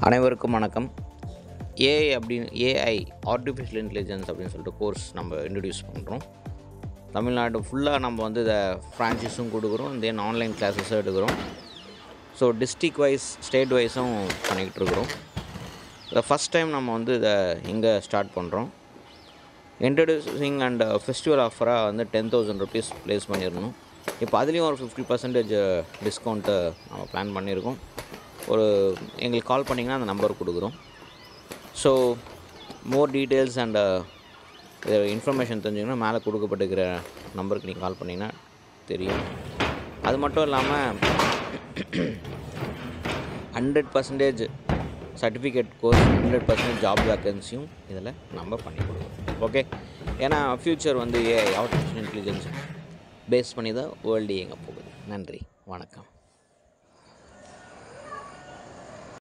அனைவருக்கும் வணக்கம். AI artificial intelligence அப்படின்னு சொல்லிட்டு கோர்ஸ் நம்ம இன்ட்ரடியூஸ் பண்ணுறோம். தமிழ்நாடு ஃபுல்லாக நம்ம வந்து இதை ஃப்ரான்ச்சைஸும் கொடுக்குறோம், தென் ஆன்லைன் கிளாஸஸும் எடுக்கிறோம். ஸோ டிஸ்ட்ரிக் வைஸ் ஸ்டேட் வைஸும் பண்ணிக்கிட்டு இருக்கிறோம். இதை ஃபஸ்ட் டைம் நம்ம வந்து இதை இங்கே ஸ்டார்ட் பண்ணுறோம். இன்ட்ரடியூசிங் அண்ட் ஃபெஸ்டிவல் ஆஃபராக வந்து 10,000 rupees ப்ளேஸ் பண்ணியிருந்தோம். இப்போ அதுலேயும் ஒரு 50% டிஸ்கவுண்ட்டு நம்ம பிளான் பண்ணியிருக்கோம். எங்களுக்கு கால் பண்ணிங்கன்னா அந்த நம்பர் கொடுக்குறோம். So more details and information தெரிஞ்சிங்கன்னா மேலே கொடுக்கப்பட்டிருக்கிற நம்பருக்கு நீங்கள் கால் பண்ணிங்கன்னா தெரியும். அது மட்டும் இல்லாமல் 100% சர்டிஃபிகேட் கோர்ஸ், 100% ஜாப் வேக்கன்சியும் இதில் நம்ம பண்ணி கொடுக்குறோம். ஓகே, ஏன்னா ஃப்யூச்சர் வந்து ஏஐ ஆர்டிஃபிஷியல் இன்டெலிஜென்ஸ் பேஸ் பண்ணி தான் வேர்ல்டு இயங்க போகுது. நன்றி, வணக்கம்.